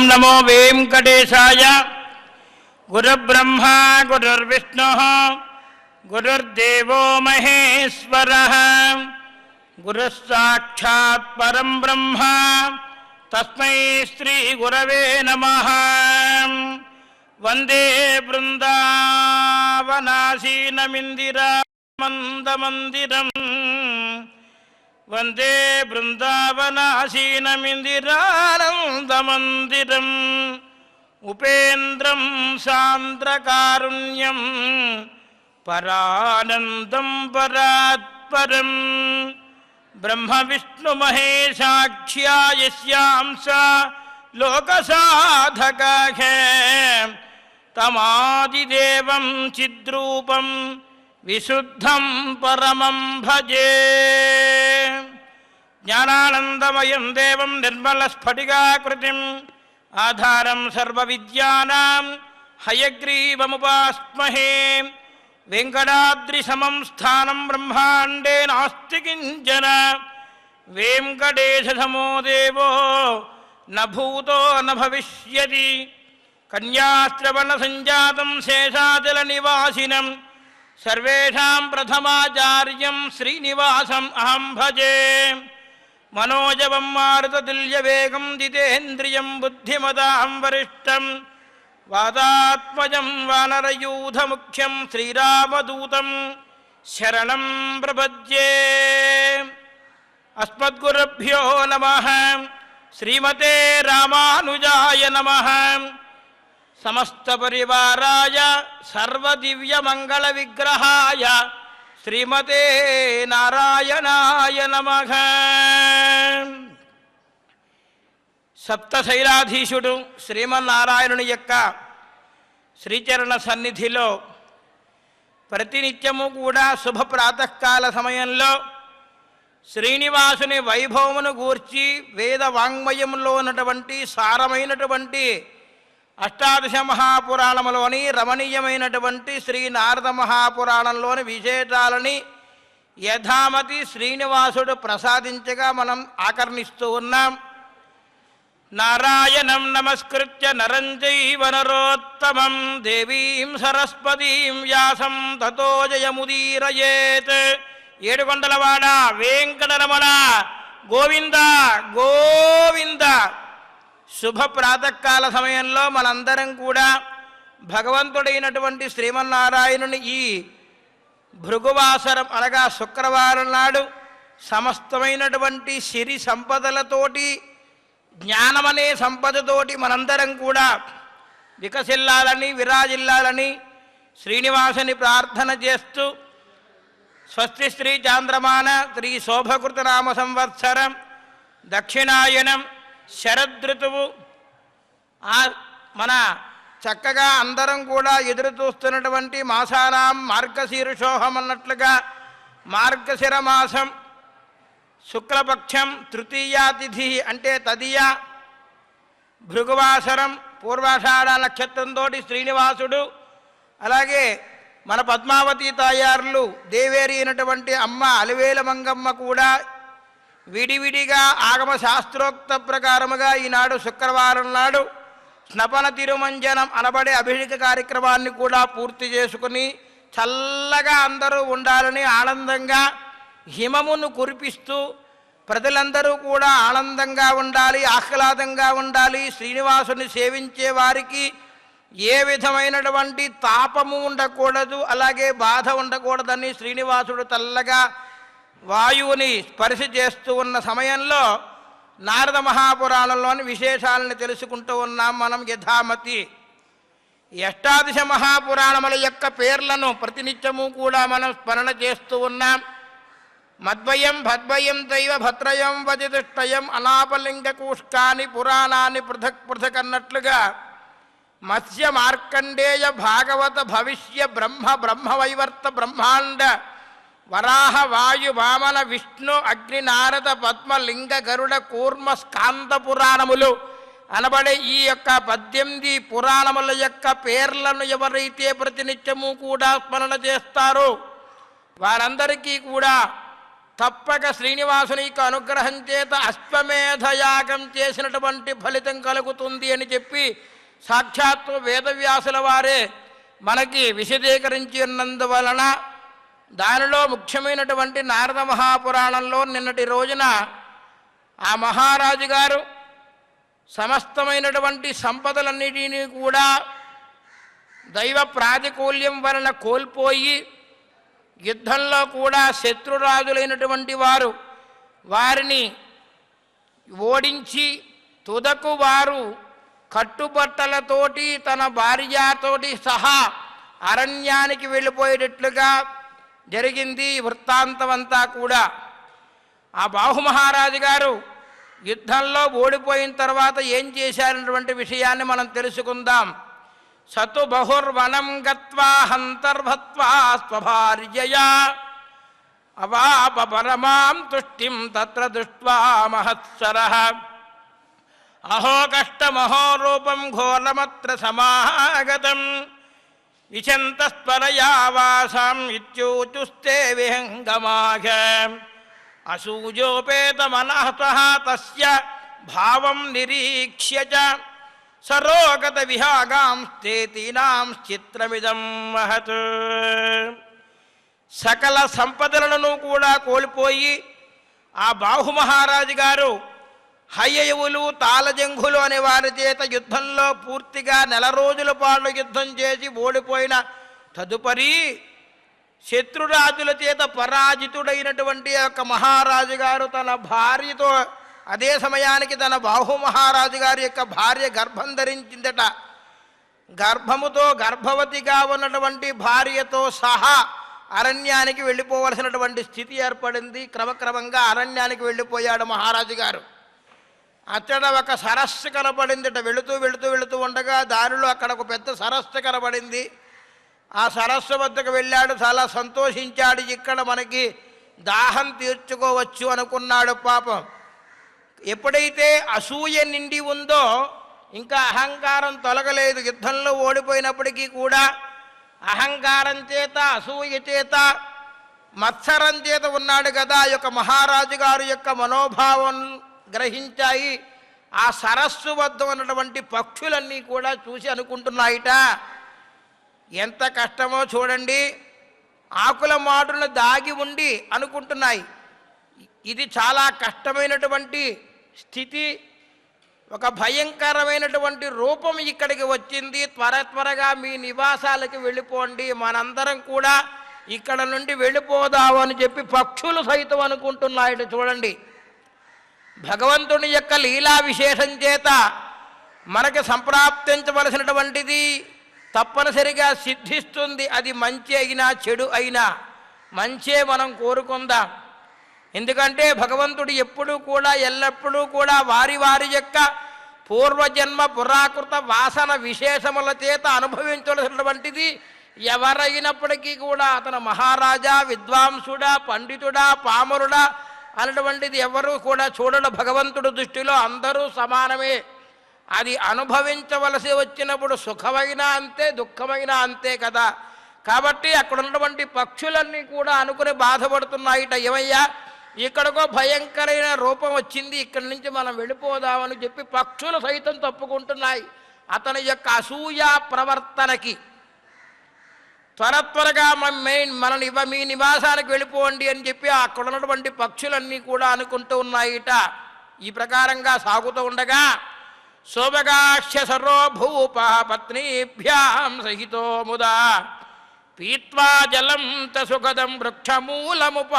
నమో వెంకటేశాయ. గురుబ్రహ్మా గురుర్విష్ణుః గురుర్దేవో మహేశ్వరః గురుస్సాక్షాత్ పరం బ్రహ్మ తస్మై శ్రీ గురవే నమః. వందే బృందావనాసీనమిందిరామందమందిరం వందే బృందావనాసీనమిందిరానందమందిరం ఉపేంద్రం సాంద్రకారుణ్యం పరానందం పరాత్పరం బ్రహ్మ విష్ణు మహేశాఖ్యా యస్యాంస లోకసాధకాః తమాదిదేవం చిద్రూపం విశుద్ధం పరమం భజే. జ్ఞానానందమయం దేవం నిర్మలస్ఫటికాకృతిం ఆధారం సర్వవిద్యానాం హయగ్రీవముపాస్మహే. వెంకటాద్రిసమం స్థానం బ్రహ్మాండే నాస్తి కించన వెంకటేశసమో దేవో న భూతో న భవిష్యతి. కన్యాశ్రవణ సంజాతం శేషాచల నివాసినం సర్వేషాం ప్రథమాచార్యం శ్రీనివాసం అహం భజే. మనోజవం మారుతతుల్యవేగం జితేంద్రియం బుద్ధిమతాం వరిష్టం వాతాత్మజం వానరయూధముఖ్యం శ్రీరామదూతం శరణం ప్రపద్యే. అస్మద్గురుభ్యో నమః. శ్రీమతే రామానుజాయ నమః. సమస్త పరివారాయ సర్వదివ్యమంగళ విగ్రహాయ శ్రీమతే నారాయణాయ నమః. సప్తశైలాధీశుడు శ్రీమన్నారాయణుని యొక్క శ్రీచరణ సన్నిధిలో ప్రతినిత్యము కూడా శుభ ప్రాతకాల సమయంలో శ్రీనివాసుని వైభవమును గూర్చి వేద వాంగ్మయంలో ఉన్నటువంటి సారమైనటువంటి అష్టాదశ మహాపురాణములోని రమణీయమైనటువంటి శ్రీ నారద మహాపురాణంలోని విశేషాలని యథామతి శ్రీనివాసుడు ప్రసాదించగా మనం ఆకర్ణిస్తూ ఉన్నాం. నారాయణం నమస్కృత్య నరం చైవ నరోత్తమం దేవీం సరస్వతీం వ్యాసం తతో జయముదీరయేత్. ఏడుకొండలవాడ వెంకటరమణ గోవింద గోవింద. శుభ ప్రాతకాల సమయంలో మనందరం కూడా భగవంతుడైనటువంటి శ్రీమన్నారాయణుని ఈ భృగువాసరం అనగా శుక్రవారం నాడు సమస్తమైనటువంటి సిరి సంపదలతోటి జ్ఞానమనే సంపదతోటి మనందరం కూడా వికసిల్లాలని విరాజిల్లాలని శ్రీనివాసుని ప్రార్థన చేస్తూ స్వస్తి శ్రీ చాంద్రమాన శ్రీ శోభకృతనామ సంవత్సరం దక్షిణాయనం శరదృతువు మన చక్కగా అందరం కూడా ఎదురు చూస్తున్నటువంటి మాసానాం మార్గశీర్షోహం అన్నట్లుగా మార్గశిర మాసం శుక్లపక్షం తృతీయా తిథి అంటే తదియ భృగువాసరం పూర్వాషాఢ నక్షత్రంతో శ్రీనివాసుడు అలాగే మన పద్మావతి తాయారులు దేవేరి అయినటువంటి అమ్మ అలివేల మంగమ్మ కూడా విడివిడిగా ఆగమ శాస్త్రోక్త ప్రకారముగా ఈనాడు శుక్రవారం నాడు స్నపన తిరుమంజనం అనబడే అభిషేక కార్యక్రమాన్ని కూడా పూర్తి చేసుకుని చల్లగా అందరూ ఉండాలని ఆనందంగా హిమమును కురిపిస్తూ ప్రజలందరూ కూడా ఆనందంగా ఉండాలి, ఆహ్లాదంగా ఉండాలి. శ్రీనివాసుని సేవించే వారికి ఏ విధమైనటువంటి తాపము ఉండకూడదు, అలాగే బాధ ఉండకూడదని శ్రీనివాసుడు చల్లగా వాయువుని స్పర్శ చేస్తూ ఉన్న సమయంలో నారద మహాపురాణంలోని విశేషాలను తెలుసుకుంటూ ఉన్నాం మనం యథామతి. అష్టాదశ మహాపురాణముల యొక్క పేర్లను ప్రతినిత్యము కూడా మనం స్మరణ చేస్తూ ఉన్నాం. మద్వయం భద్వయం దైవ భద్రయం వజితుష్టయం అనాపలింగ కూష్కాని పురాణాన్ని పృథక్ పృథక్ అన్నట్లుగా మత్స్య మార్కండేయ భాగవత భవిష్య బ్రహ్మ బ్రహ్మవైవర్త బ్రహ్మాండ వరాహ వాయు వామన విష్ణు అగ్ని నారద పద్మ లింగ గరుడ కూర్మ స్కాంద పురాణములు అనబడే ఈ యొక్క 18 పురాణముల యొక్క పేర్లను ఎవరైతే ప్రతినిత్యము కూడా స్మరణ చేస్తారో వారందరికీ కూడా తప్పక శ్రీనివాసుని యొక్క అనుగ్రహం చేత అశ్వమేధయాగం చేసినటువంటి ఫలితం కలుగుతుంది అని చెప్పి సాక్షాత్తు వేదవ్యాసుల వారే మనకి విశదీకరించి ఉన్నందువలన దానిలో ముఖ్యమైనటువంటి నారద మహాపురాణంలో నిన్నటి రోజున ఆ మహారాజు గారు సమస్తమైనటువంటి సంపదలన్నిటినీ కూడా దైవ ప్రాతికూల్యం వలన కోల్పోయి యుద్ధంలో కూడా శత్రురాజులైనటువంటి వారు వారిని ఓడించి తుదకు వారు కట్టుబట్టలతోటి తన భార్యతోటి సహా అరణ్యానికి వెళ్ళిపోయేటట్లుగా జరిగింది వృత్తాంతమంతా కూడా. ఆ బాహుమహారాజు గారు యుద్ధంలో ఓడిపోయిన తర్వాత ఏం చేశారన్నటువంటి విషయాన్ని మనం తెలుసుకుందాం. సతు బహుర్వనం గత్వా హంతర్భత్వా స్వభార్యయా అవాప పరమాం తుష్టిం తత్ర దృష్ట్వా మహత్సరః అహో కష్టమహో రూపం ఘోరమత్ర సమాగతం విశంతస్వరయా వాసాం ఇత్యూచుస్తే విహంగమాఘ అసూయోపేతమనఃతః తస్య భావం నిరీక్ష్య చ సరోగత విహాగాంస్తేతీనాం చిత్రమిదం మహత్. సకల సంపదలను కూడా కోల్పోయి ఆ బాహుమహారాజు గారు హయ్యయువులు తాళజంఘులు అనే వారి చేత యుద్ధంలో పూర్తిగా 4 రోజుల పాటు యుద్ధం చేసి ఓడిపోయిన తదుపరి శత్రురాజుల చేత పరాజితుడైనటువంటి యొక్క మహారాజు గారు తన భార్యతో అదే సమయానికి తన బాహుమహారాజు గారి యొక్క భార్య గర్భం ధరించిందట. గర్భముతో గర్భవతిగా ఉన్నటువంటి భార్యతో సహా అరణ్యానికి వెళ్ళిపోవలసినటువంటి స్థితి ఏర్పడింది. క్రమక్రమంగా అరణ్యానికి వెళ్ళిపోయాడు మహారాజు గారు. అక్కడ ఒక సరస్సు కనబడిందిట. వెళుతూ వెళుతూ వెళుతూ ఉండగా దారిలో అక్కడ ఒక పెద్ద సరస్సు కనబడింది. ఆ సరస్సు వద్దకు వెళ్ళాడు, చాలా సంతోషించాడు. ఇక్కడ మనకి దాహం తీర్చుకోవచ్చు అనుకున్నాడు. పాపం ఎప్పుడైతే అసూయ నిండి ఉందో ఇంకా అహంకారం తొలగలేదు. యుద్ధంలో ఓడిపోయినప్పటికీ కూడా అహంకారం చేత అసూయ చేత మత్సరం చేత ఉన్నాడు కదా. ఆ యొక్క మహారాజు గారి యొక్క మనోభావం గ్రహించాయి. ఆ సరస్సు వద్ద ఉన్నటువంటి పక్షులన్నీ కూడా చూసి అనుకుంటున్నాయిట, ఎంత కష్టమో చూడండి, ఆకుల మాటున దాగి ఉండి అనుకుంటున్నాయి. ఇది చాలా కష్టమైనటువంటి స్థితి, ఒక భయంకరమైనటువంటి రూపం ఇక్కడికి వచ్చింది. త్వరగా మీ నివాసాలకు వెళ్ళిపోండి, మనందరం కూడా ఇక్కడ నుండి వెళ్ళిపోదాము అని చెప్పి పక్షులు సైతం అనుకుంటున్నాయట. చూడండి, భగవంతుని యొక్క లీలా విశేషం చేత మనకి సంప్రాప్తించవలసినటువంటిది తప్పనిసరిగా సిద్ధిస్తుంది. అది మంచి అయినా చెడు అయినా మంచే మనం కోరుకుందాం. ఎందుకంటే భగవంతుడు ఎప్పుడూ కూడా ఎల్లప్పుడూ కూడా వారి వారి యొక్క పూర్వజన్మ పురాకృత వాసన విశేషముల చేత అనుభవించవలసినటువంటిది ఎవరైనప్పటికీ కూడా అతను మహారాజా, విద్వాంసుడా, పండితుడా, పామరుడా అన్నటువంటిది ఎవరూ కూడా చూడడు. భగవంతుడు దృష్టిలో అందరూ సమానమే. అది అనుభవించవలసి వచ్చినప్పుడు సుఖమైనా అంతే, దుఃఖమైనా అంతే కదా. కాబట్టి అక్కడ ఉన్నటువంటి పక్షులన్నీ కూడా అనుకుని బాధపడుతున్నాయిట, ఏమయ్యా ఇక్కడికో భయంకరమైన రూపం వచ్చింది, ఇక్కడి నుంచి మనం వెళ్ళిపోదామని చెప్పి పక్షులు సైతం తప్పుకుంటున్నాయి అతని యొక్క అసూయా ప్రవర్తనకి. త్వరగా మీ నివాసానికి వెళ్ళిపోండి అని చెప్పి అక్కడ ఉన్నటువంటి పక్షులన్నీ కూడా అనుకుంటూ ఉన్నాయిట. ఈ ప్రకారంగా సాగుతూ ఉండగా శోభగాక్ష్య సర్వో భూప పత్నీభ్యాం సహితో ముదా పీత్వా జలం సుఖదం వృక్షమూలముపాశ్రితః.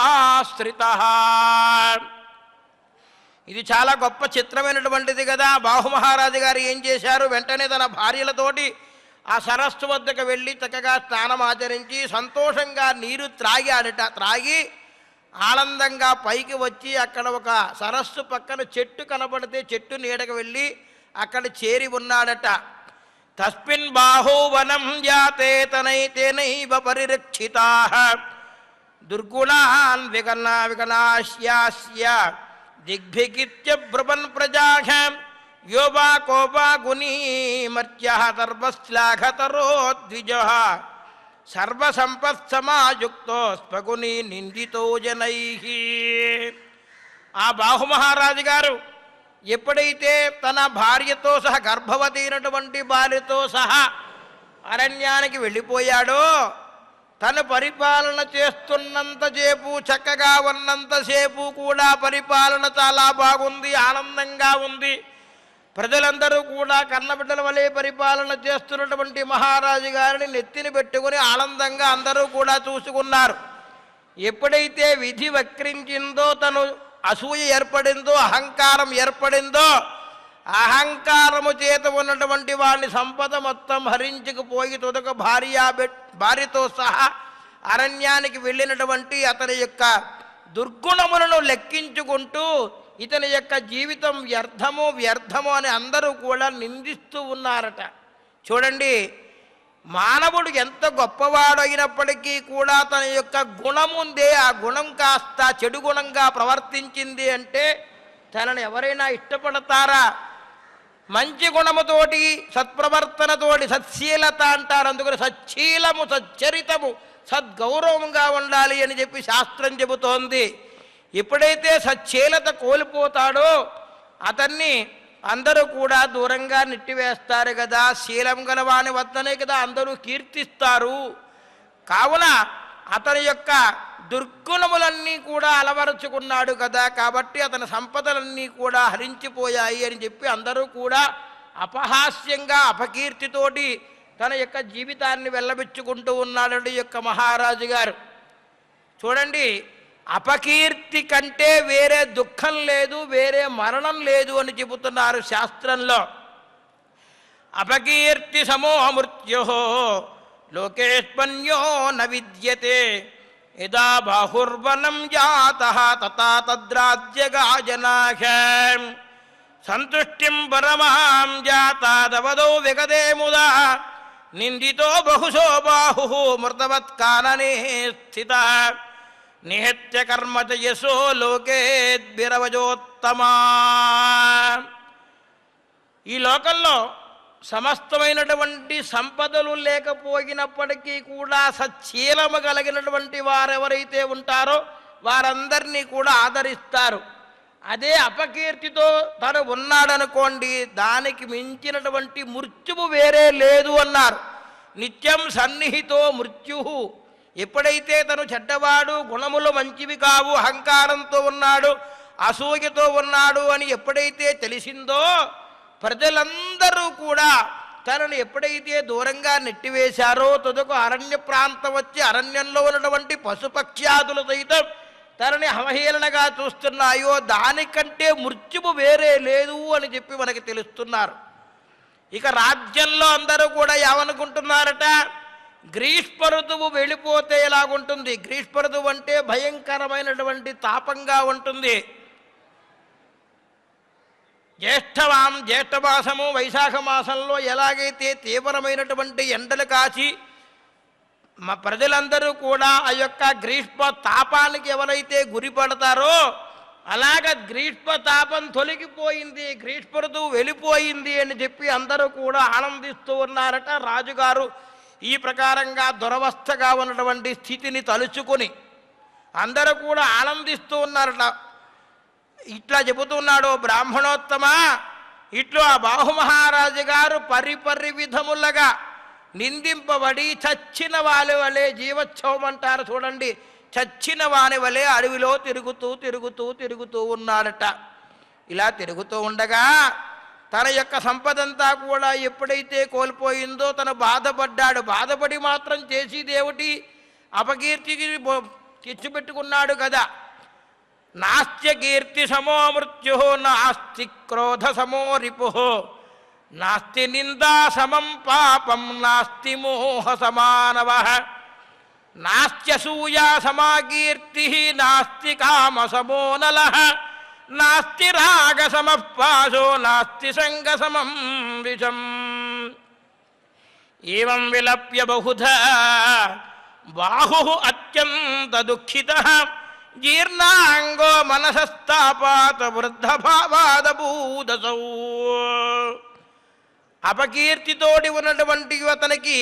ఇది చాలా గొప్ప చిత్రమైనటువంటిది కదా. బాహుమహారాజు గారు ఏం చేశారు, వెంటనే తన భార్యలతోటి ఆ సరస్సు వద్దకు వెళ్ళి చక్కగా స్నానం ఆచరించి సంతోషంగా నీరు త్రాగాడట. త్రాగి ఆనందంగా పైకి వచ్చి అక్కడ ఒక సరస్సు పక్కన చెట్టు కనబడితే చెట్టు నీడకు వెళ్ళి అక్కడ చేరి ఉన్నాడట. తస్మిన్ బాహువనం జాతే తనైతేనైవ పరిరక్షితాః దుర్గుణాన్ విగణాశ్యాస్య దిగ్భిగిత్య బ్రువన్ ప్రజాః యోవా కోపా గుణీమర్త్యః సర్వశ్లాఘతరో ద్విజః సర్వసంపత్సమాయుక్తో స్పగుని నిందితో జనై. ఆ బాహుమహారాజు గారు ఎప్పుడైతే తన భార్యతో సహా గర్భవతి అయినటువంటి భార్యతో సహా అరణ్యానికి వెళ్ళిపోయాడో, తను పరిపాలన చేస్తున్నంతసేపు, చక్కగా ఉన్నంతసేపు కూడా పరిపాలన చాలా బాగుంది, ఆనందంగా ఉంది. ప్రజలందరూ కూడా కన్నబిడ్డల వలె పరిపాలన చేస్తున్నటువంటి మహారాజు గారిని నెత్తిని పెట్టుకుని ఆనందంగా అందరూ కూడా చూసుకున్నారు. ఎప్పుడైతే విధి వక్రించిందో, తను అసూయ ఏర్పడిందో, అహంకారం ఏర్పడిందో, అహంకారము చేత ఉన్నటువంటి వాడిని సంపద మొత్తం హరించుకుపోయి తుదక భార్యతో సహా అరణ్యానికి వెళ్ళినటువంటి అతని యొక్క దుర్గుణములను లెక్కించుకుంటూ ఇతని యొక్క జీవితం వ్యర్థము అని అందరూ కూడా నిందిస్తూ ఉన్నారట. చూడండి, మానవుడు ఎంత గొప్పవాడైనప్పటికీ కూడా తన యొక్క గుణం ఉందే, ఆ గుణం కాస్త చెడు గుణంగా ప్రవర్తించింది అంటే తనని ఎవరైనా ఇష్టపడతారా? మంచి గుణముతోటి, సత్ప్రవర్తనతోటి, సత్శీలత అంటారు. అందుకని సచ్చీలము, సచ్చరితము, సద్గౌరవంగా ఉండాలి అని చెప్పి శాస్త్రం చెబుతోంది. ఎప్పుడైతే సచ్చీలత కోల్పోతాడో అతన్ని అందరూ కూడా దూరంగా నెట్టివేస్తారు కదా. శీలం గలవాని వద్దనే కదా అందరూ కీర్తిస్తారు. కావున అతని యొక్క దుర్గుణములన్నీ కూడా అలవరుచుకున్నాడు కదా, కాబట్టి అతని సంపదలన్నీ కూడా హరించిపోయాయి అని చెప్పి అందరూ కూడా అపహాస్యంగా, అపకీర్తితోటి తన యొక్క జీవితాన్ని వెళ్ళబెచ్చుకుంటూ ఉన్నాడు ఈ యొక్క మహారాజు గారు. చూడండి, అపకీర్తి కంటే వేరే దుఃఖం లేదు, వేరే మరణం లేదు అని చెబుతున్నారు శాస్త్రంలో. అపకీర్తి సమో మృత్యో లోకేష్మన్యో న విద్యతే యదా బాహుర్వనం జాతః తథా తద్రాజ్యగా జనాః సంతుష్టిం పరమాం జాతాదవదో విగదే ముదా నిందితో బహుశో బాహుః మృతవత్ కాననే స్థితః నిహత్య కర్మ చ యశో లోకేద్భిరవజోత్తమా. ఈ లోకంలో సమస్తమైనటువంటి సంపదలు లేకపోయినప్పటికీ కూడా సచ్చీలము కలిగినటువంటి వారెవరైతే ఉంటారో వారందరినీ కూడా ఆదరిస్తారు. అదే అపకీర్తితో తను ఉన్నాడనుకోండి, దానికి మించినటువంటి మృత్యువు వేరే లేదు అన్నారు. నిత్యం సన్నిహితో మృత్యు. ఎప్పుడైతే తను చెడ్డవాడు, గుణములు మంచివి కావు, అహంకారంతో ఉన్నాడు, అసూయతో ఉన్నాడు అని ఎప్పుడైతే తెలిసిందో, ప్రజలందరూ కూడా తనను ఎప్పుడైతే దూరంగా నెట్టివేశారో, తుదకు అరణ్య ప్రాంతం వచ్చి అరణ్యంలో ఉన్నటువంటి పశుపక్ష్యాదులు సైతం తనని అవహేళనగా చూస్తున్నాయో, దానికంటే మృత్యువు వేరే లేదు అని చెప్పి మనకి తెలుస్తున్నారు. ఇక రాజ్యంలో అందరూ కూడా ఏమనుకుంటున్నారట, గ్రీష్మ ఋతువు వెళ్ళిపోతే ఎలాగుంటుంది. గ్రీష్మ ఋతువు అంటే భయంకరమైనటువంటి తాపంగా ఉంటుంది. జ్యేష్ఠమాసము, వైశాఖ మాసంలో ఎలాగైతే తీవ్రమైనటువంటి ఎండలు కాచి మా ప్రజలందరూ కూడా ఆ యొక్క గ్రీష్మ తాపానికి ఎవరైతే గురిపడతారో, అలాగ గ్రీష్మ తాపం తొలగిపోయింది, గ్రీష్మ ఋతువు వెళ్ళిపోయింది అని చెప్పి అందరూ కూడా ఆనందిస్తూ ఉన్నారట. రాజుగారు ఈ ప్రకారంగా దురవస్థగా ఉన్నటువంటి స్థితిని తలుచుకుని అందరూ కూడా ఆనందిస్తూ ఉన్నారట. ఇట్లా చెబుతున్నాడు, బ్రాహ్మణోత్తమ, ఇట్లు ఆ బాహుమహారాజు గారు పరిపరి విధములుగా నిందింపబడి చచ్చిన వాని వలె, జీవోత్సవం అంటారు చూడండి, చచ్చిన వాని వలె అడవిలో తిరుగుతూ ఉన్నాడట. ఇలా తిరుగుతూ ఉండగా తన యొక్క సంపదంతా కూడా ఎప్పుడైతే కోల్పోయిందో తను బాధపడ్డాడు. బాధపడి మాత్రం చేసేదేమిటి, అపకీర్తికి తెచ్చిపెట్టుకున్నాడు కదా. నాస్త్య కీర్తి సమో మృత్యు, నాస్తి క్రోధ సమో రిపు, నాస్తి నిందా సమం పాపం, నాస్తి మోహ సమానవ, నాస్త్యసూయా సమా కీర్తి, నాస్తి కామ సమో నలః, నాస్తి రాగ సమపాశో, నాస్తి సంగ సమం విషం. ఏవం విలప్య బహుధా బాహుః అత్యంత దుఃఖితః, జీర్ణాంగో మనసస్తాపాత వృద్ధభావాదభూదసౌ. అపకీర్తితోటి ఉన్నటువంటి అతనికి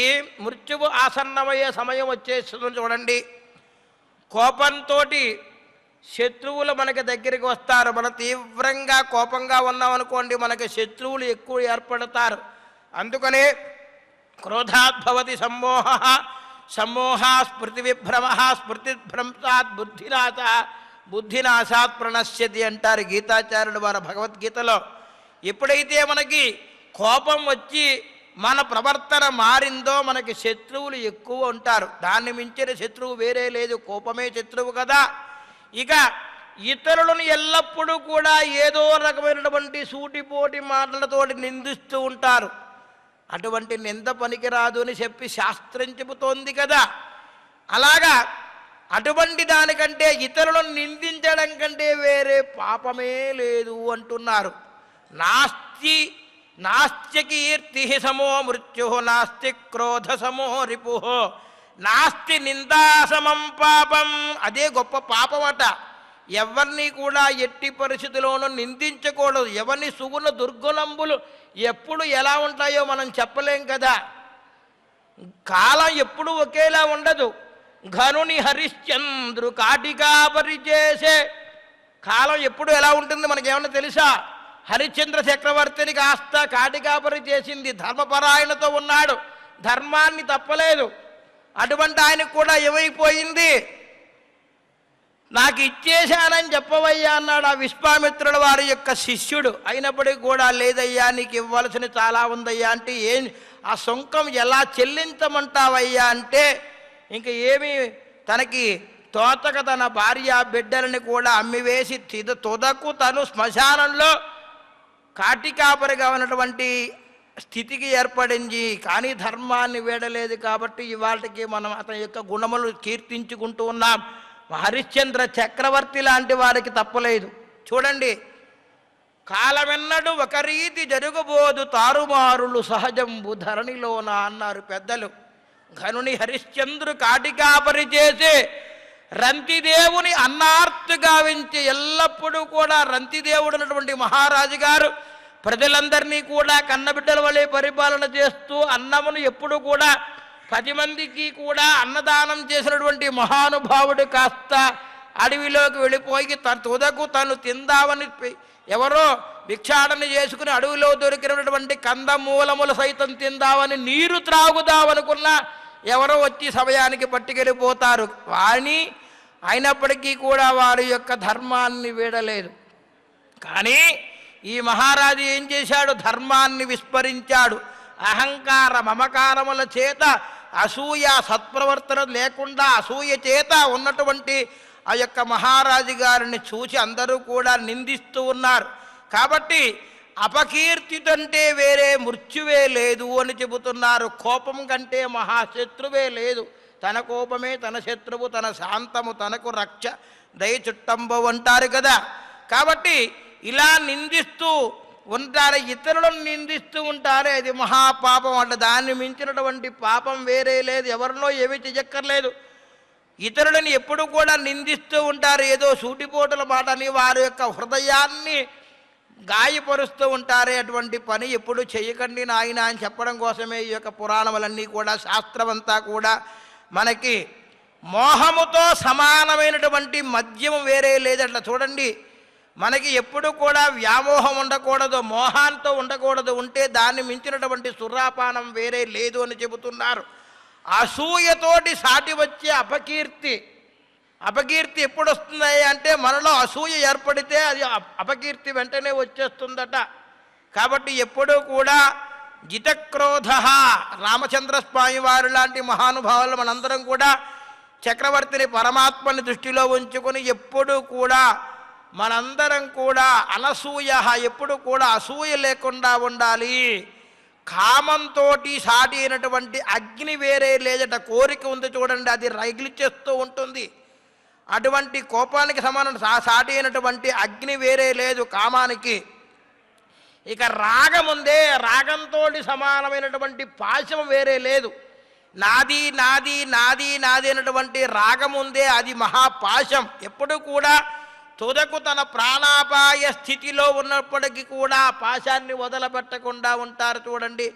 మృత్యువు ఆసన్నమయ్యే సమయం వచ్చేస్తుంది చూడండి. కోపంతో శత్రువులు మనకి దగ్గరికి వస్తారు. మనం తీవ్రంగా కోపంగా ఉన్నామనుకోండి, మనకి శత్రువులు ఎక్కువ ఏర్పడతారు. అందుకనే క్రోధాద్భవతి సమ్మోహ, సమ్మోహ స్మృతి విభ్రమ, స్మృతిభ్రంశాత్ బుద్ధినాశ, బుద్ధినాశాత్ ప్రణశ్యతి అంటారు గీతాచార్యుడు వారి భగవద్గీతలో. ఎప్పుడైతే మనకి కోపం వచ్చి మన ప్రవర్తన మారిందో మనకి శత్రువులు ఎక్కువ ఉంటారు. దాన్ని మించిన శత్రువు వేరే లేదు, కోపమే శత్రువు కదా. ఇక ఇతరులను ఎల్లప్పుడూ కూడా ఏదో రకమైనటువంటి సూటిపోటి మాటలతోటి నిందిస్తూ ఉంటారు. అటువంటి నింద పనికిరాదు అని చెప్పి శాస్త్రం చెబుతోంది కదా. అలాగా అటువంటి దానికంటే ఇతరులను నిందించడం కంటే వేరే పాపమే లేదు అంటున్నారు. నాస్తి నాస్త్య కీర్తి సమో మృత్యు, నాస్తి క్రోధ సమో రిపు, నాస్తి నిందాసమం పాపం. అదే గొప్ప పాపమట. ఎవరిని కూడా ఎట్టి పరిస్థితిలోనూ నిందించకూడదు. ఎవరిని సుగుణ దుర్గుణంబులు ఎప్పుడు ఎలా ఉంటాయో మనం చెప్పలేం కదా. కాలం ఎప్పుడు ఒకేలా ఉండదు. ఘనుని హరిశ్చంద్రు కాటికా పరిచేసే కాలం ఎప్పుడు ఎలా ఉంటుంది మనకేమన్నా తెలుసా? హరిశ్చంద్ర చక్రవర్తిని కాస్త కాటికాపరి చేసింది. ధర్మపరాయణతో ఉన్నాడు, ధర్మాన్ని తప్పలేదు. అటువంటి ఆయనకు కూడా ఏమైపోయింది? నాకు ఇచ్చేశానని చెప్పవయ్యా అన్నాడు ఆ విశ్వామిత్రుల వారి యొక్క శిష్యుడు. అయినప్పటికీ కూడా లేదయ్యా, నీకు ఇవ్వాల్సిన చాలా ఉందయ్యా అంటే, ఏం ఆ సొంకం ఎలా చెల్లించమంటావయ్యా అంటే, ఇంక ఏమి తనకి తోతక తన భార్య బిడ్డలని కూడా అమ్మివేసి తుదకు తను శ్మశానంలో కాటికాపరిగా ఉన్నటువంటి స్థితికి ఏర్పడింది. కానీ ధర్మాన్ని వీడలేదు. కాబట్టి ఇవాళకి మనం అతని యొక్క గుణములు కీర్తించుకుంటూ ఉన్నాం. హరిశ్చంద్ర చక్రవర్తి లాంటి వారికి తప్పలేదు. చూడండి, కాలమెన్నడు ఒక రీతి జరుగుబోదు, తారుమారులు సహజంబు ధరణిలోన అన్నారు పెద్దలు. ఘనుని హరిశ్చంద్రు కాటికాపరి చేసే రంతిదేవుని అన్నార్తు గావించి ఎల్లప్పుడూ కూడా రంతిదేవుడు అన్నటువంటి మహారాజు గారు ప్రజలందరినీ కూడా కన్నబిడ్డల వలె పరిపాలన చేస్తూ అన్నమును ఎప్పుడు కూడా 10 మందికి కూడా అన్నదానం చేసినటువంటి మహానుభావుడు కాస్త అడవిలోకి వెళ్ళిపోయి తుదకు తను తిందామని ఎవరో భిక్షాటన చేసుకుని అడవిలో దొరికినటువంటి కందమూలములు సైతం తిందామని, నీరు త్రాగుదామనుకున్నా ఎవరో వచ్చి సమయానికి పట్టుకెళ్ళిపోతారు. కానీ అయినప్పటికీ కూడా వారి యొక్క ధర్మాన్ని వీడలేదు. కానీ ఈ మహారాజు ఏం చేశాడు? ధర్మాన్ని విస్మరించాడు. అహంకార మమకారముల చేత, అసూయ సత్ప్రవర్తన లేకుండా అసూయ చేత ఉన్నటువంటి ఆ యొక్క మహారాజు గారిని చూసి అందరూ కూడా నిందిస్తూ ఉన్నారు. కాబట్టి అపకీర్తితంటే వేరే మృత్యువే లేదు అని చెబుతున్నారు. కోపం కంటే మహాశత్రువే లేదు. తన కోపమే తన శత్రువు, తన శాంతము తనకు రక్ష, దయ చుట్టంబవు అంటారు కదా. కాబట్టి ఇలా నిందిస్తూ ఉంటారు, ఇతరులను నిందిస్తూ ఉంటారే, అది మహాపాపం అంట. దాన్ని మించినటువంటి పాపం వేరే లేదు. ఎవరినో ఏమీ చెయ్యక్కర్లేదు. ఇతరులను ఎప్పుడు కూడా నిందిస్తూ ఉంటారు. ఏదో సూటిపోటుల మాటని వారి యొక్క హృదయాన్ని గాయపరుస్తూ ఉంటారే, అటువంటి పని ఎప్పుడు చేయకండి నాయన అని చెప్పడం కోసమే ఈ యొక్క పురాణములన్నీ కూడా, శాస్త్రమంతా కూడా మనకి మోహముతో సమానమైనటువంటి మద్యం వేరే లేదట్లా. చూడండి, మనకి ఎప్పుడు కూడా వ్యామోహం ఉండకూడదు, మోహాంతో ఉండకూడదు. ఉంటే దాన్ని మించినటువంటి సురాపానం వేరే లేదు అని చెబుతున్నారు. అసూయతోటి సాటి వచ్చే అపకీర్తి, అపకీర్తి ఎప్పుడు వస్తుంది అంటే మనలో అసూయ ఏర్పడితే అది అపకీర్తి వెంటనే వచ్చేస్తుందట. కాబట్టి ఎప్పుడూ కూడా జితక్రోధ, రామచంద్రస్వామి వారు లాంటి మహానుభావులు మనందరం కూడా చక్రవర్తిని పరమాత్మని దృష్టిలో ఉంచుకొని ఎప్పుడూ కూడా మనందరం కూడా అనసూయ, ఎప్పుడు కూడా అసూయ లేకుండా ఉండాలి. కామంతో సాటి అయినటువంటి అగ్ని వేరే లేదట. కోరిక ఉంది చూడండి, అది రగిలిచేస్తూ ఉంటుంది. అటువంటి కోపానికి సమానం సాటి అయినటువంటి అగ్ని వేరే లేదు కామానికి. ఇక రాగం ఉందే, రాగంతో సమానమైనటువంటి పాశం వేరే లేదు. నాది నాది నాది నాది అయినటువంటి రాగం ఉందే, అది మహాపాశం. ఎప్పుడు కూడా తుదకు తన ప్రాణాపాయ స్థితిలో ఉన్నప్పటికీ కూడా పాశాన్ని వదలబెట్టకుండా ఉంటారు చూడండి.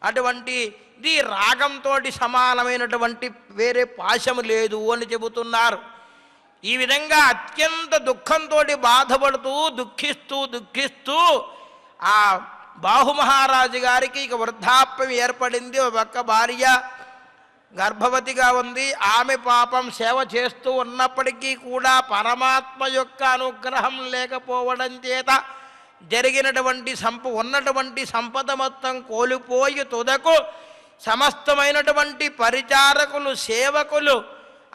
అటువంటిది రాగంతో సమానమైనటువంటి వేరే పాశము లేదు అని చెబుతున్నారు. ఈ విధంగా అత్యంత దుఃఖంతో బాధపడుతూ దుఃఖిస్తూ ఆ బాహుమహారాజు గారికి ఇక వృద్ధాప్యం ఏర్పడింది. ఒక పక్క భార్య గర్భవతిగా ఉంది. ఆమె పాపం సేవ చేస్తూ ఉన్నప్పటికీ కూడా పరమాత్మ యొక్క అనుగ్రహం లేకపోవడం చేత జరిగినటువంటి ఉన్నటువంటి సంపద మొత్తం కోల్పోయి తుదకు సమస్తమైనటువంటి పరిచారకులు, సేవకులు,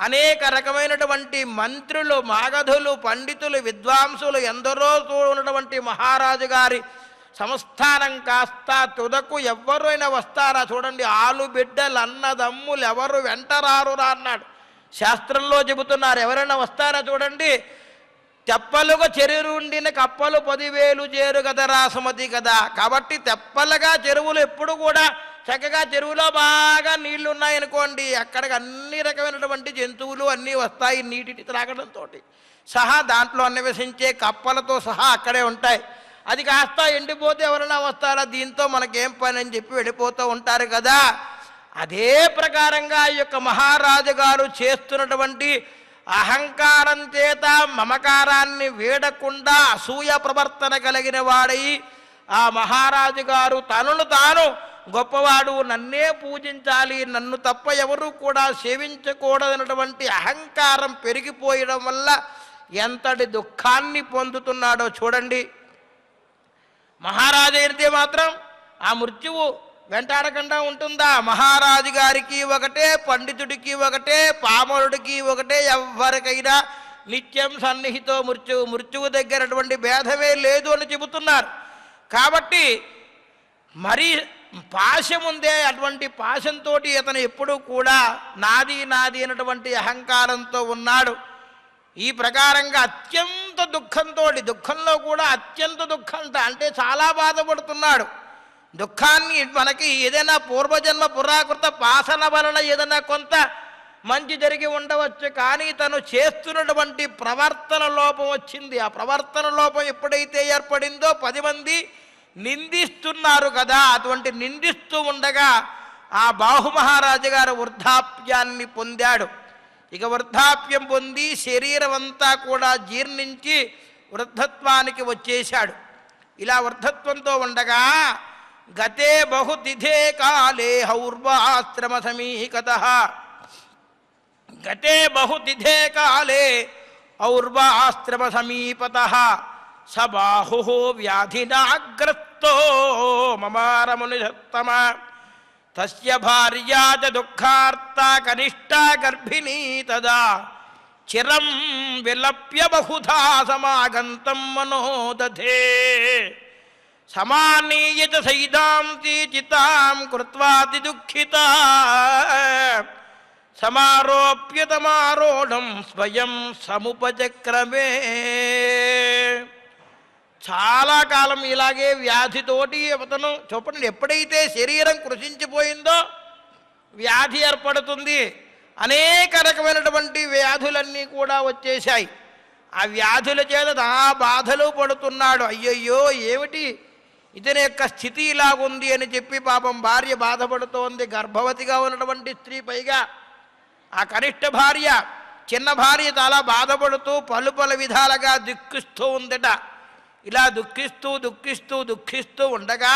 అనేక రకమైనటువంటి మంత్రులు, మాగధులు, పండితులు, విద్వాంసులు ఎందరో ఉన్నటువంటి మహారాజు గారి సంస్థానం కాస్త తుదకు ఎవరైనా వస్తారా చూడండి. ఆలు బిడ్డలు అన్నదమ్ములు ఎవరు వెంటరారురా అన్నాడు. శాస్త్రంలో చెబుతున్నారు. ఎవరైనా వస్తారా చూడండి. తెప్పలుగా చెరువుండిన కప్పలు 10,000 చేరు కదరా సుమతి కదా. కాబట్టి తెప్పలుగా చెరువులు ఎప్పుడు కూడా చక్కగా చెరువులో బాగా నీళ్లు ఉన్నాయనుకోండి, అక్కడికి అన్ని రకమైనటువంటి జంతువులు అన్నీ వస్తాయి నీటిని త్రాగడంతో సహా. దాంట్లో నివసించే కప్పలతో సహా అక్కడే ఉంటాయి. అది కాస్త ఎండిపోతే ఎవరైనా వస్తారా, దీంతో మనకేం పని అని చెప్పి వెళ్ళిపోతూ ఉంటారు కదా. అదే ప్రకారంగా ఈ యొక్క మహారాజు గారు చేస్తున్నటువంటి అహంకారం చేత మమకారాన్ని వీడకుండా అసూయ ప్రవర్తన కలిగిన వాడై ఆ మహారాజు గారు తనను తాను గొప్పవాడు, నన్నే పూజించాలి, నన్ను తప్ప ఎవరు కూడా సేవించకూడదన్నటువంటి అహంకారం పెరిగిపోయడం వల్ల ఎంతటి దుఃఖాన్ని పొందుతున్నాడో చూడండి. మహారాజు అయితే మాత్రం ఆ మృత్యువు వెంటాడకుండా ఉంటుందా? మహారాజు గారికి ఒకటే, పండితుడికి ఒకటే, పామరుడికి ఒకటే, ఎవరికైనా నిత్యం సన్నిహితో మృత్యువు దగ్గరటువంటి భేదమే లేదు అని చెబుతున్నారు. కాబట్టి మరీ పాశం ఉందే, అటువంటి పాశంతో అతను ఎప్పుడూ కూడా నాది నాది అన్నటువంటి అహంకారంతో ఉన్నాడు. ఈ ప్రకారంగా అత్యంత దుఃఖంలో కూడా అత్యంత దుఃఖంట అంటే చాలా బాధపడుతున్నాడు. దుఃఖాన్ని మనకి ఏదైనా పూర్వజన్మ పురాకృత పాసన వలన ఏదైనా కొంత మంచి జరిగి ఉండవచ్చు, కానీ తను చేస్తున్నటువంటి ప్రవర్తన లోపం వచ్చింది. ఆ ప్రవర్తన లోపం ఎప్పుడైతే ఏర్పడిందో 10 మంది నిందిస్తున్నారు కదా, అటువంటి నిందిస్తూ ఉండగా ఆ బాహుమహారాజు గారు వృద్ధాప్యాన్ని పొందాడు. ఇక వృద్ధాప్యం పొంది శరీరం అంతా కూడా జీర్ణించి వృద్ధత్వానికి వచ్చేశాడు. ఇలా వృద్ధత్వంతో ఉండగా గతే బహుతిథే కాలే హౌర్వాశ్రమ సమీకతః, గతే బహుతిథే కాలే ఔర్వాశ్రమ సమీపతః స బాహుః వ్యాధినాగ్రస్తో మమారమునిషత్తమ తస్య భార్యా చ దుఃఖార్తా కనిష్టా గర్భిణీ తదా చిరం విలప్య బహుధా సమాగంతం మనోదధే సమానీయ చ సైదాంతి చితాం కృత్వాతి దుఃఖితా సమారోప్యతమారోఢం స్వయం సముపచక్రమే. చాలా కాలం ఇలాగే వ్యాధితోటి అతను చూపండి. ఎప్పుడైతే శరీరం కృషించిపోయిందో వ్యాధి ఏర్పడుతుంది. అనేక రకమైనటువంటి వ్యాధులన్నీ కూడా వచ్చేశాయి. ఆ వ్యాధుల చేత ఆ బాధలు పడుతున్నాడు. అయ్యయ్యో ఏమిటి ఇతని యొక్క స్థితి ఇలాగుంది అని చెప్పి పాపం భార్య బాధపడుతోంది. గర్భవతిగా ఉన్నటువంటి స్త్రీ, పైగా ఆ కనిష్ట భార్య, చిన్న భార్య చాలా బాధపడుతూ పలు విధాలుగా దుఃఖిస్తూ ఉందట. ఇలా దుఃఖిస్తూ ఉండగా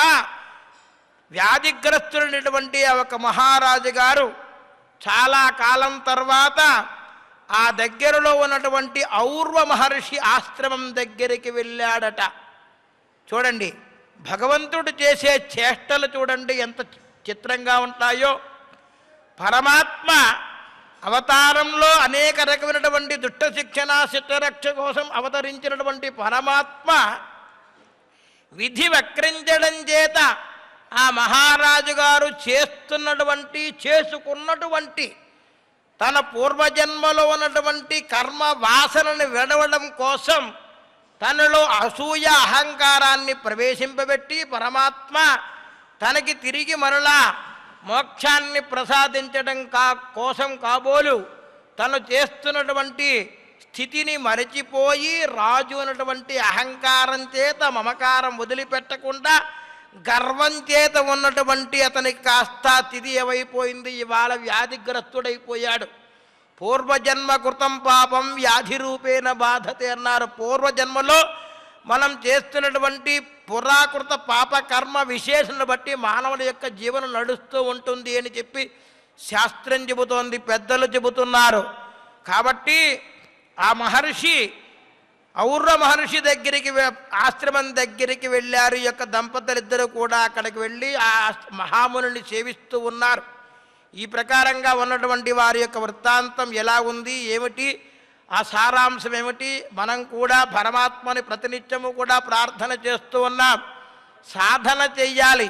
వ్యాధిగ్రస్తుడైనటువంటి ఒక మహారాజు గారు చాలా కాలం తర్వాత ఆ దగ్గరలో ఉన్నటువంటి ఔర్వ మహర్షి ఆశ్రమం దగ్గరికి వెళ్ళాడట. చూడండి, భగవంతుడు చేసే చేష్టలు చూడండి ఎంత చిత్రంగా ఉంటాయో. పరమాత్మ అవతారంలో అనేక రకమైనటువంటి దుష్ట శిక్షణ శిక్షరక్ష కోసం అవతరించినటువంటి పరమాత్మ విధి వక్రించడం చేత ఆ మహారాజు గారు చేసుకున్నటువంటి తన పూర్వజన్మలో ఉన్నటువంటి కర్మ వాసనని విడవడం కోసం తనలో అసూయ అహంకారాన్ని ప్రవేశింపబెట్టి పరమాత్మ తనకి తిరిగి మరలా మోక్షాన్ని ప్రసాదించడం కోసం కాబోలు తను చేస్తున్నటువంటి స్థితిని మరచిపోయి రాజు అన్నటువంటి అహంకారం చేత మమకారం వదిలిపెట్టకుండా గర్వం చేత ఉన్నటువంటి అతనికి కాస్త స్థితి ఏమైపోయింది, ఇవాళ వ్యాధిగ్రస్తుడైపోయాడు. పూర్వజన్మ కృతం పాపం వ్యాధి రూపేణ బాధతే అన్నారు. పూర్వజన్మలో మనం చేస్తున్నటువంటి పురాకృత పాపకర్మ విశేషను బట్టి మానవుల యొక్క జీవనం నడుస్తూ ఉంటుంది అని చెప్పి శాస్త్రం చెబుతోంది, పెద్దలు చెబుతున్నారు. కాబట్టి ఆ మహర్షి ఔర్వ మహర్షి దగ్గరికి ఆశ్రమం దగ్గరికి వెళ్ళారు. ఈ యొక్క దంపతులిద్దరూ కూడా అక్కడికి వెళ్ళి ఆ మహామునిని సేవిస్తూ ఉన్నారు. ఈ ప్రకారంగా ఉన్నటువంటి వారి యొక్క వృత్తాంతం ఎలా ఉంది, ఏమిటి, ఆ సారాంశం ఏమిటి, మనం కూడా పరమాత్మని ప్రతినిత్యము కూడా ప్రార్థన చేస్తూ ఉన్నాం. సాధన చెయ్యాలి.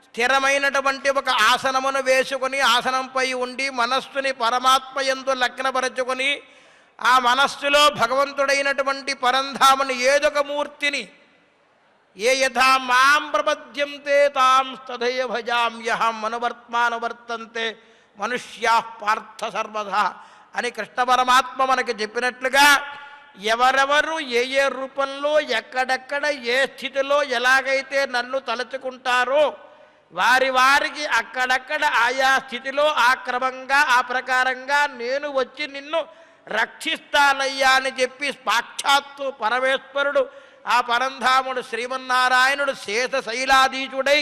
స్థిరమైనటువంటి ఒక ఆసనమును వేసుకొని ఆసనంపై ఉండి మనస్సుని పరమాత్మ యందు లగ్నపరచుకొని ఆ మనస్సులో భగవంతుడైనటువంటి పరంధాముని ఏదొక మూర్తిని ఏ యథా మాం ప్రపద్యంతే తాం తథైవ భజామ్యహం అనువర్త్మానువర్తంతే మనుష్యా పార్థ సర్వదా అని కృష్ణ పరమాత్మ మనకి చెప్పినట్లుగా ఎవరెవరు ఏ ఏ రూపంలో ఎక్కడెక్కడ ఏ స్థితిలో ఎలాగైతే నన్ను తలుచుకుంటారో వారి వారికి అక్కడక్కడ ఆయా స్థితిలో ఆ క్రమంగా ఆ ప్రకారంగా నేను వచ్చి నిన్ను రక్షిస్తానయ్యా అని చెప్పి సాక్షాత్తు పరమేశ్వరుడు ఆ పరంధాముడు శ్రీమన్నారాయణుడు శేషశైలాధీశుడై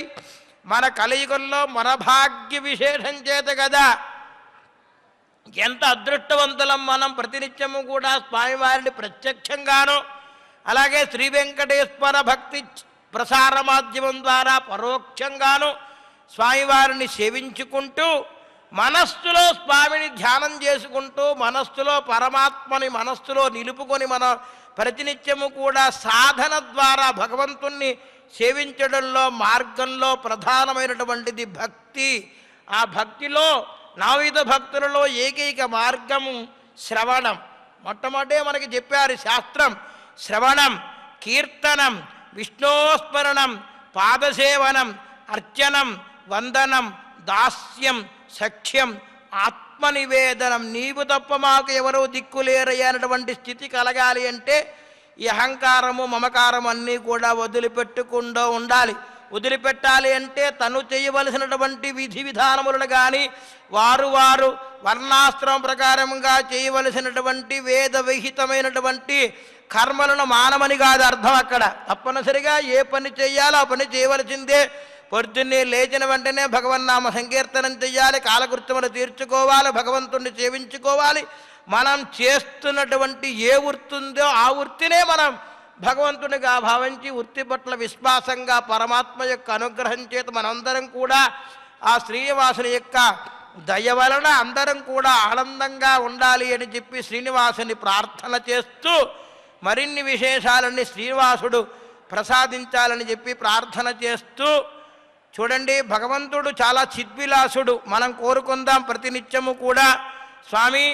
మన కలియుగంలో మన భాగ్య విశేషం చేత కదా ఎంత అదృష్టవంతులం మనం ప్రతినిత్యము కూడా స్వామివారిని ప్రత్యక్షంగాను అలాగే శ్రీ వెంకటేశ్వర భక్తి ప్రసార మాధ్యమం ద్వారా పరోక్షంగాను స్వామివారిని సేవించుకుంటూ మనస్సులో స్వామిని ధ్యానం చేసుకుంటూ మనస్సులో పరమాత్మని మనస్సులో నిలుపుకొని మన ప్రతినిత్యము కూడా సాధన ద్వారా భగవంతుణ్ణి సేవించడంలో మార్గంలో ప్రధానమైనటువంటిది భక్తి. ఆ భక్తిలో నవవిధ భక్తులలో ఏకైక మార్గము శ్రవణం. మొట్టమొదటే మనకి చెప్పారు శాస్త్రం. శ్రవణం, కీర్తనం, విష్ణోస్మరణం, పాదసేవనం, అర్చనం, వందనం, దాస్యం, సఖ్యం, ఆత్మనివేదనం. నీవు తప్ప మాకు ఎవరో దిక్కులేరయ్యనటువంటి స్థితి కలగాలి అంటే ఈ అహంకారము మమకారం అన్నీ కూడా వదిలిపెట్టకుండా ఉండాలి. వదిలిపెట్టాలి అంటే తను చేయవలసినటువంటి విధి విధానములను కానీ వారు వర్ణాశ్రమం ప్రకారంగా చేయవలసినటువంటి వేద విహితమైనటువంటి కర్మలను మానమని కాదు అర్థం. అక్కడ తప్పనిసరిగా ఏ పని చేయాలో ఆ పని చేయవలసిందే. పొద్దున్నే లేచిన వెంటనే భగవన్నామ సంకీర్తనం చెయ్యాలి, కాలకృత్యములు తీర్చుకోవాలి, భగవంతుణ్ణి సేవించుకోవాలి. మనం చేస్తున్నటువంటి ఏ వృత్తి ఉందో ఆ వృత్తినే మనం భగవంతునిగా భావించి వృత్తి పట్ల విశ్వాసంగా పరమాత్మ యొక్క అనుగ్రహం చేత మనందరం కూడా ఆ శ్రీనివాసుని యొక్క దయ వలన అందరం కూడా ఆనందంగా ఉండాలి అని చెప్పి శ్రీనివాసుని ప్రార్థన చేస్తూ మరిన్ని విశేషాలన్నీ శ్రీనివాసుడు ప్రసాదించాలని చెప్పి ప్రార్థన చేస్తూ చూడండి. భగవంతుడు చాలా చిద్విలాసుడు. మనం కోరుకుందాం ప్రతినిత్యము కూడా స్వామి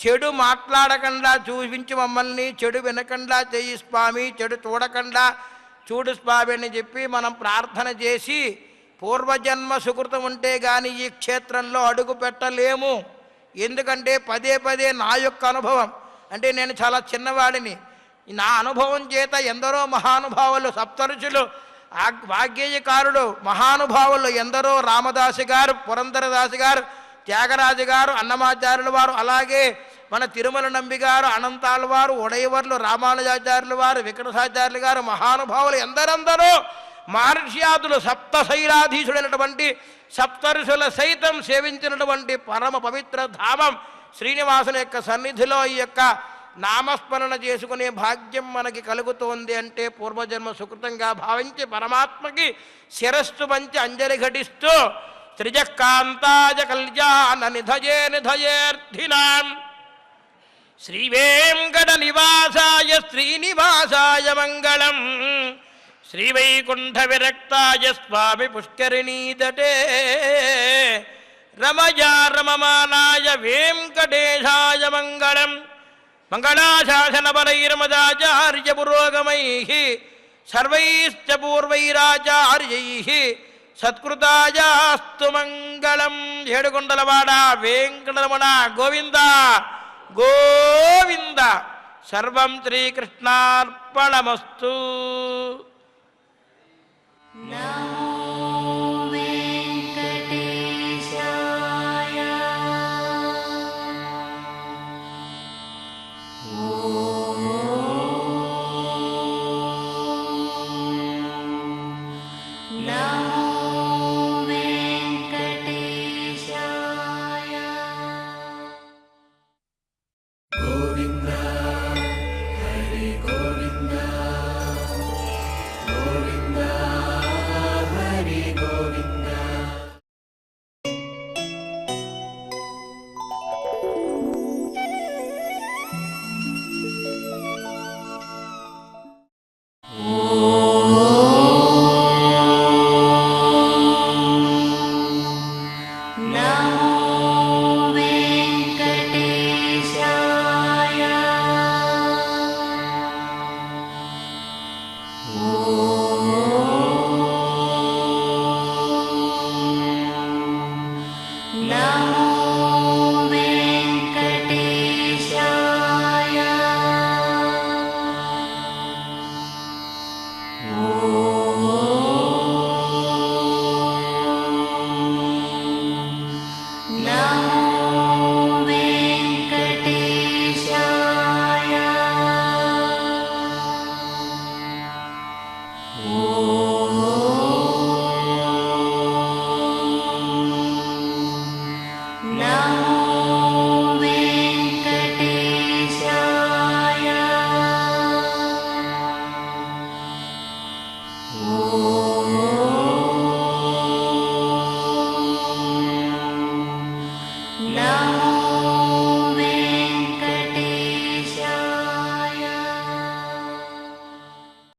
చెడు మాట్లాడకుండా చూపించి మమ్మల్ని, చెడు వినకుండా చెయ్యి స్వామి, చెడు చూడకుండా చూడు స్వామి అని చెప్పి మనం ప్రార్థన చేసి పూర్వజన్మ సుకృతం ఉంటే కానీ ఈ క్షేత్రంలో అడుగు పెట్టలేము. ఎందుకంటే పదే పదే నా యొక్క అనుభవం అంటే నేను చాలా చిన్నవాడిని. నా అనుభవం చేత ఎందరో మహానుభావులు సప్తరుషులు వాగ్గేయకారుడు మహానుభావులు ఎందరో రామదాసు గారు, పురంధరదాసు గారు, త్యాగరాజు గారు, అన్నమాచార్యుల వారు, అలాగే మన తిరుమల నంబి గారు, అనంతాళ్ళ వారు, ఉడయవర్లు, రామానుజాచార్యుల వారు, వికటసాచార్యులు గారు మహానుభావులు ఎందరందరూ మహర్ష్యాదులు సప్తశైలాధీశుడైనటువంటి సప్తరుషుల సైతం సేవించినటువంటి పరమ పవిత్ర ధామం శ్రీనివాసుని యొక్క సన్నిధిలో ఈ యొక్క నామస్మరణ చేసుకునే భాగ్యం మనకి కలుగుతోంది అంటే పూర్వజన్మ సుకృతంగా భావించి పరమాత్మకి శిరస్సు వంచి అంజలి ఘటిస్తూ త్రిజకాంతాయ కళ్యాణ నిధయే నిధయేర్థినాం శ్రీవేంకట నివాసాయ శ్రీనివాసాయ మంగళం శ్రీవైకుంఠ విరక్తాయ స్వామి పుష్కరిణీతటే రమయా రమమానాయ వెంకటేశాయ మంగళం మంగళాశాసనబలైర్మదాచార్య పురోగమైః సర్వైశ్చ పూర్వైరాచార్యైః సత్కృతాయాస్తు మంగళం. ఏడుకొండలవాడ వెంకటరమణ గోవింద గోవింద. సర్వం శ్రీకృష్ణార్పణమస్తు.